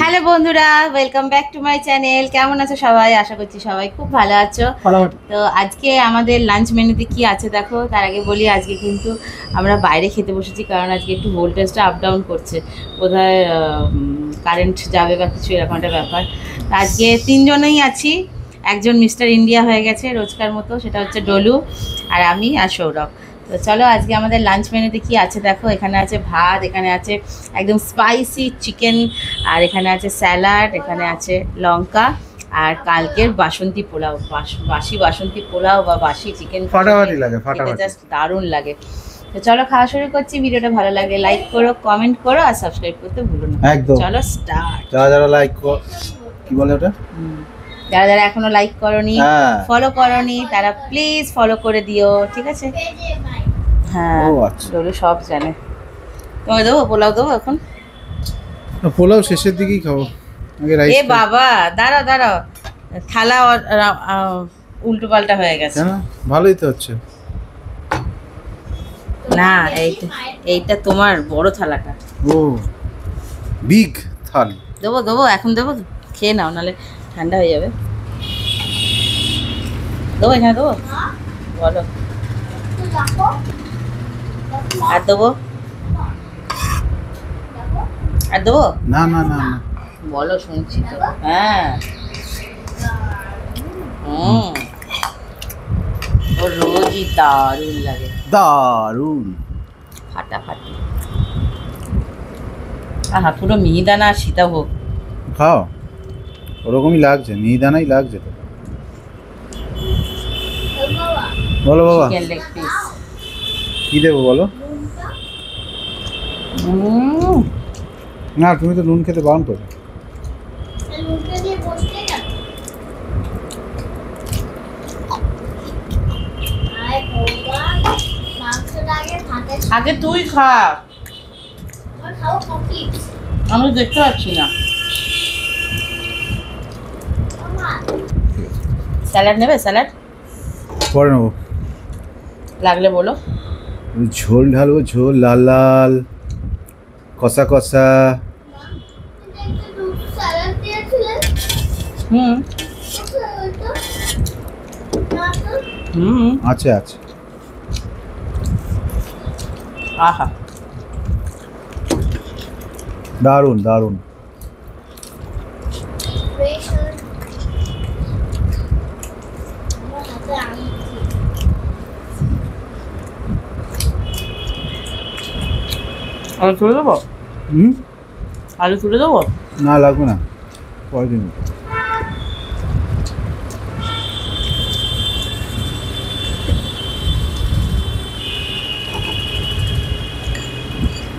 Hello বন্ধুরা, welcome back to my channel. কেমন আছো সবাই? আশা করছি সবাই খুব ভালো আছো। তো আজকে আমাদের লাঞ্চ মেনুতে কি আছে দেখো। তার আগে বলি, আজকে কিন্তু আমরা বাইরে খেতে বসেছি, কারণ আজকে একটু ভোল্টেজটা আপ ডাউন করছে, বোধহয় কারেন্ট যাবে বা কিছু এরকম একটা ব্যাপার। তো আজকে তিনজনেই আছি। একজন মিস্টার ইন্ডিয়া হয়ে গেছে রোজকার মতো, সেটা হচ্ছে ডলু, আর আমি আর সৌরভ। তো চলো আজকে আমাদের লাঞ্চ মেনুতে কি আছে দেখো। এখানে আছে ভাত, এখানে আছে একদম স্পাইসি চিকেন, আর এখানে আছে স্যালাড, এখানে আছে লঙ্কা, আর কালকের বাসন্তী পোলাও, বাসি বাসন্তী পোলাও বা বাসি চিকেন ফাটাফাটি লাগে, ফাটাফাটি জাস্ট দারুণ লাগে। তো চলো খাওয়া শুরু করছি। ভিডিওটা ভালো লাগলে লাইক করো, কমেন্ট করো, আর সাবস্ক্রাইব করতে ভুলো না। একদম। চলো স্টার্ট। যারা যারা লাইক কি বলে ওটা, যারা যারা এখনো লাইক করনি, ফলো করনি, তারা প্লিজ ফলো করে দিও, ঠিক আছে? হ্যাঁ, ডলু সব জানে। তোমায় দেবো পোলাও, দেবো এখন? পোলাও শেষের দিকেই খাবো, আগে রাইস। এ বাবা, দাঁড়াও দাঁড়াও, থালা উল্টো পাল্টা হয়ে গেছে। ভালোই তো হচ্ছে না, এইটা তোমার বড় থালাটা। ও বিগ থালি। দেবো দেবো, এখন দেবো, খেয়ে নাও, নাহলে ঠান্ডা হয়ে যাবে। দেবো, এখানে দেবো, বলো। আর দেবো, আর দেবো? না না না না, বলো, শুনছি তো। হ্যাঁ, ওর রোজই দারুণ লাগে, দারুণ ফাটাফাটি। আহা, পুরো মিহিদানা আর সীতাভোগ। খাও, ওরকমই লাগছে, মিহিদানাই লাগছে তো। বলো বাবা, চিকেন লেগ পিস কি দেবো বলো? না, তুমি তো নুন খেতে বারণ করো। আগে তুই খা, আমি দেখতে পাচ্ছি না। স্যালাড নেবে? স্যালাড পরে নেবো, লাগলে বলো। ঝোল ঢালবো, ঝোল লাল লাল, কষা কষা। হুম হুম, আছে আছে। আহা, দারুণ দারুণ। আলু তুলে দেবো? আলু তুলে দেবো? না লাগবে না, পরে দিন।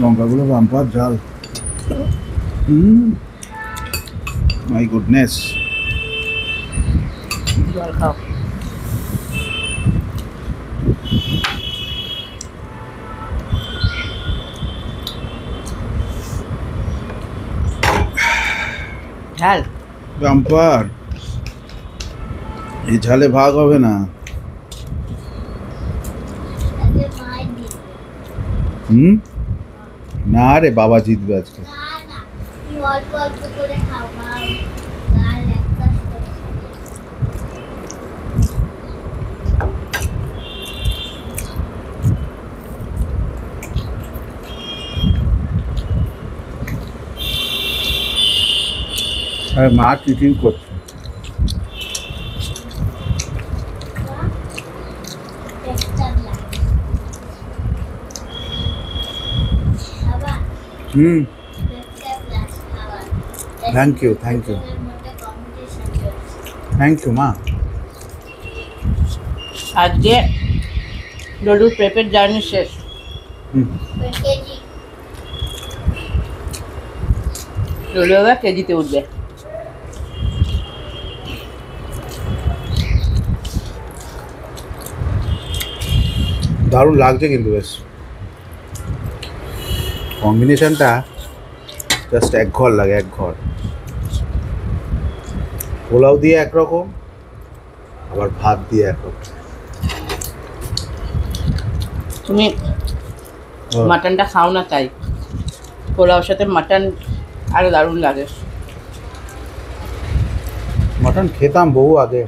লঙ্কাগুলো বাম্পার ঝাল। My goodness. জল খাও। ঝাল বাম্পার, এই ঝালে ভাগ হবে না। না রে, বাবা জিতবে আজকে। আরে মা টিফিন করছে। Thank you thank you thank you মা। আজকে ডলুর প্রেপের জার্নি শেষ। ডলু এবার কেজিতে উঠবে। দারুণ লাগছে কিন্তু, বেশ কম্বিনেশনটা জাস্ট এক ঘর লাগে, এক ঘর। পোলাও দিয়ে একরকম, আবার ভাত দিয়ে একরকম। তুমি মাটনটা খাও না, তাই পোলাওর সাথে মাটন আরো দারুণ লাগে। মটন খেতাম বহু আগে,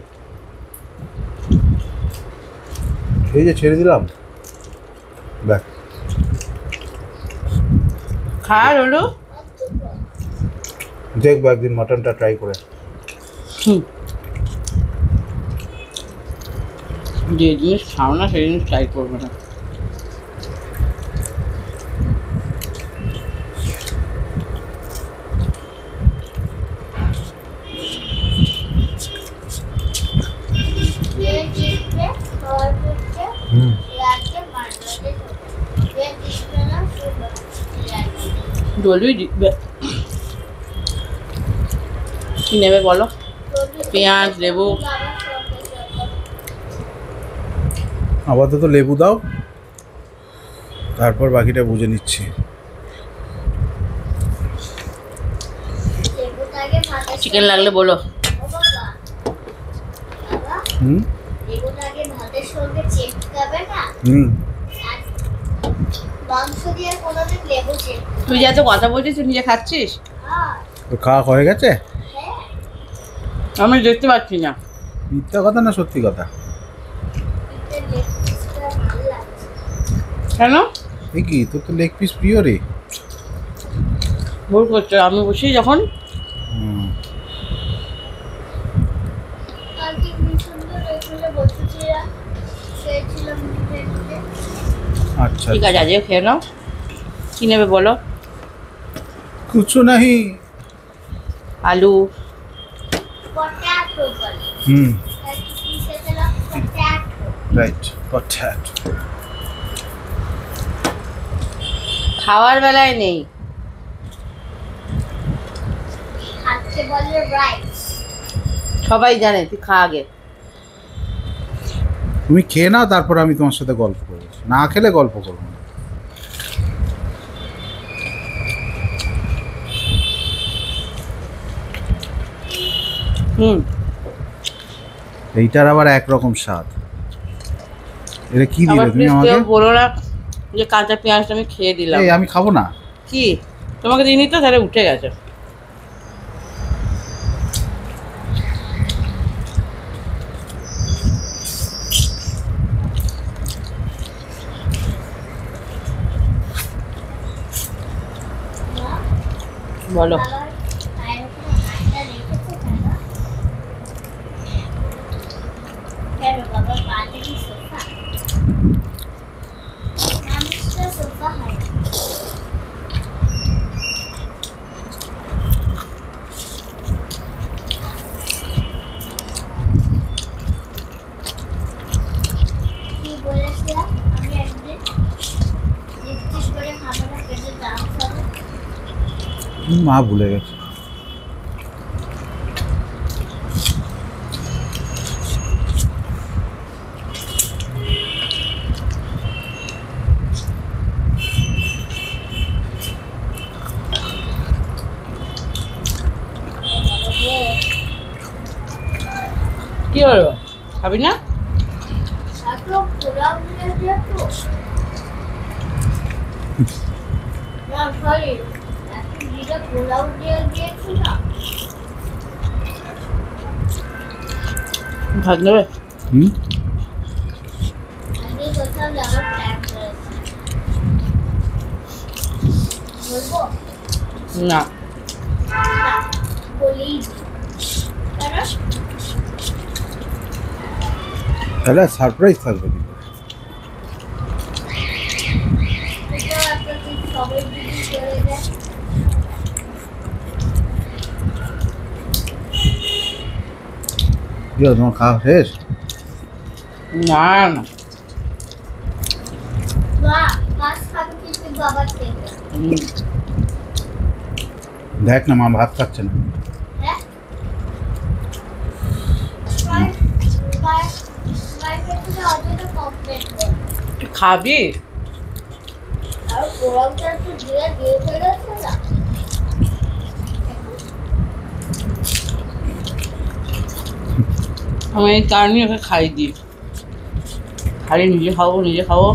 এই যে ছেড়ে দিলাম। দেখ খা হলো দেখবো একদিন মটনটা ট্রাই করে। যে জিনিস খাও না সেই জিনিস ট্রাই করবে না। জলদি জিতবে। কি নেবে বলো? পেঁয়াজ, লেবু। আপাতত লেবু দাও, তারপর বাকিটা বুঝে নিচ্ছি। চিকেন লাগলে বলো। হুম ভাতের সঙ্গে চেপ খাবে না, হুম মাংস দিয়ে কোনোদিন লেবু চেপ। তুই যে এত কথা বলছিস তুই নিজে খাচ্ছিস? তো খাওয়া হয়ে গেছে? হ্যাঁ, আমি দেখতে পাচ্ছি না। মিথ্যা কথা না সত্যি কথা? এটা লেগ পিসটা ভালো লাগছে। কেন? এ কি, তোর তো লেগ পিস প্রিয় রে। ভুল করছো, আমি বসি যখন। হুম, কালকে কি সুন্দর এখানে বসেছিলাম, খেয়েছিলাম মুখে। আচ্ছা ঠিক আছে, আজকে খেয়ে নাও। কি নেবে বলো? কুছু নাহি। আলু। পটাটো বলে। হুম কালকে কি খেয়েছিলাম? পটাটো। Right, potato. খাওয়ার বেলায় নেই। আজকে বলে রাইস। সবাই জানে, তুই খা আগে। তুমি খেয়ে নাও, তারপর আমি তোমার সাথে গল্প করবো। না খেলে গল্প করবো না। হুম। এইটার আবার একরকম স্বাদ। এটা কি আবার দিলে তুমি প্লিজ আমাকে? কেউ বলো না যে কাঁচা পেঁয়াজটা আমি খেয়ে দিলাম। এই আমি খাবো না। কি তোমাকে দিইনি তো, তাহলে উঠে গেছে। বলো। আবার পায়ের উপরে হাতটা রেখেছে কেন? কেন বাবা, পাতে কি সোফা? মানুষটা সোফা হয় না। কি বলেছিলাম আমি একদিন? লিপস্টিক করে খাবো না, পেটে দাম খাবো। মা ভুলে গেছে। কি হলো, খাবি না? এত পোলাও দিয়ে দিয়েছো? না সরি, এত জিরা পোলাও দিয়ে দিয়েছো না? ভাত নেবে? হুম আজকে কোথাও যাওয়ার প্ল্যান করেছি, বলবো? না। না, বলেই দিই। কেন? তাহলে সারপ্রাইজ থাকবে কিন্তু। দুটো একটা কি সবাই যদি চলে যায়? কি হলো, তোমার খাওয়া শেষ? না না। মা, মাছ খাবে কিন্তু বাবার থেকে। হুম। দেখ না, মা ভাত খাচ্ছে না। হ্যাঁ? মায়ের থেকে অতটা কমপ্লেন করে। তুই খাবি? আর পোলাওটা একটু দিয়ে দিয়ে ফেলেছে না? আমি এই কারণে ওকে খাই দিই। খালি নিজে খাবো নিজে খাবো।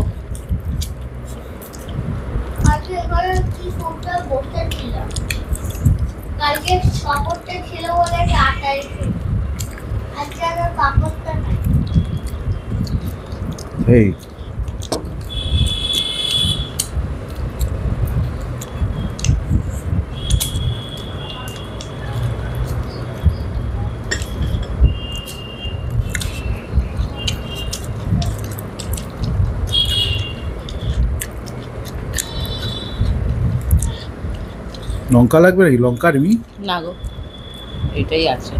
আজকে এখানে কি সুন্দর বসে ছিল, কালকে কাপড়টা ছিল বলে 8 তারিখে আজকে আর পাপড়টা নাই। এই লঙ্কা লাগবে নাকি? লঙ্কা রিমি? না গো, এটাই আছে।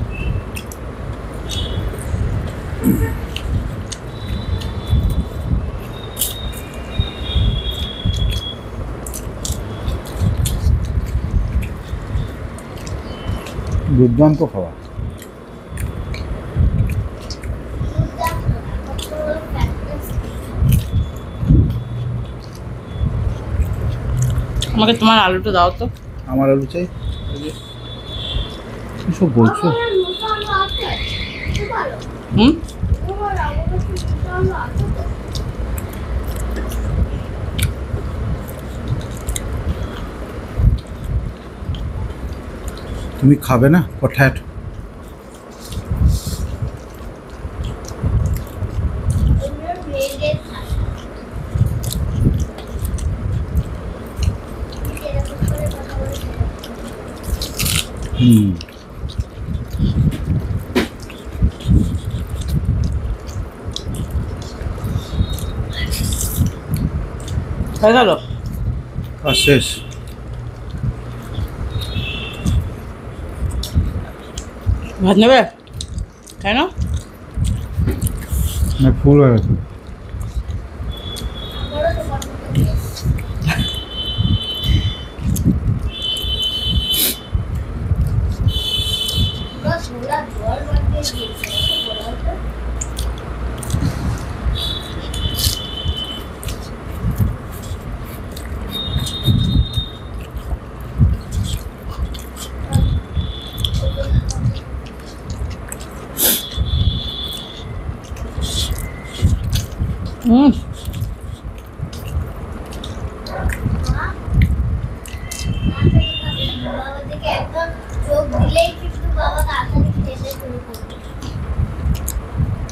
দুর্দান্ত খাওয়া। আমাকে তোমার আলুটা দাও তো। আমার আলু চাই। কি সব বলছো? আমার মোটা আলু আছে। কি বলো? হুম, আমার আলু কাছে মোটা আলু আছে তো? তুমি খাবে না পটাটো? এগুলো ব্রেডের থাকে। এরকম করে কথা বলে হুম। হয়ে গেল। আর শেষ। ভাত নেবে কেন? না, ফুল হয়ে গেছে। আমারও তো কথা বলে। পুরো ছোলা জল বানিয়ে দিয়েছে। বলো তো? হুম, বাবা থেকে একদম চোখ দিলেই কিন্তু বাবা তাড়াতাড়ি খেতে শুরু করবে।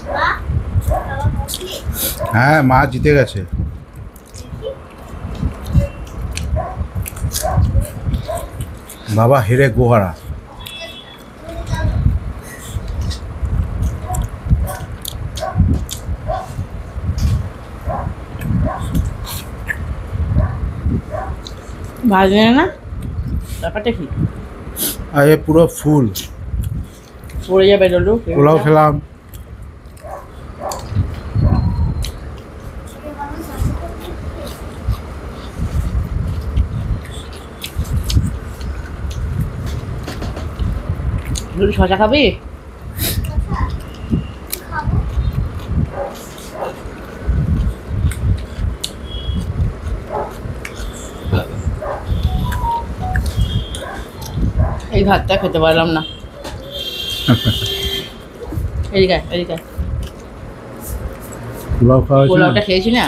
বাবা কমপ্লিট। হ্যাঁ, মা জিতে গেছে। বাবা হেরে গোহারা। ভাত নেবে না? ব্যাপারটা কি? আর এ পুরো ফুল। পড়ে যাবে ডলু। পোলাও খেলাম। ডলু শশা খাবি? খাবো। এই ভাতটা খেতে পারলাম না। এদিকে আয়, এদিকে আয়। পোলাও খাওয়া হয়েছে পোলাওটা না? খেয়েছি না?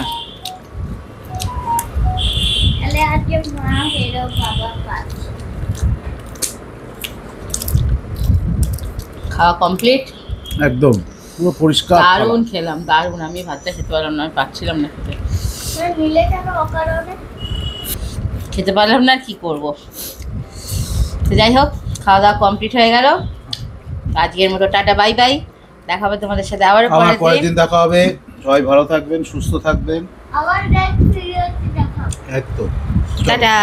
তাহলে আজকে মা হেরো বাবা পাচ্ছে। খাওয়া কমপ্লিট। একদম পুরো পরিষ্কার দারুণ খাবার। খেলাম, দারুণ। আমি ভাতটা খেতে পারলাম না, আমি পাচ্ছিলাম না খেতে। মিলে কেন অকারণে? খেতে পারলাম না, আর কি করব। তো যাই হোক, খাওয়া দাওয়া কমপ্লিট হয়ে গেল। আজকের মতো টাটা, বাই বাই। দেখা হবে তোমাদের সাথে আবার আবার পরের পরের দিন। দিন দেখা হবে। সবাই ভালো থাকবেন, সুস্থ থাকবেন। আবার নেক্সট ভিডিওতে দেখা হবে। একদম। টাটা।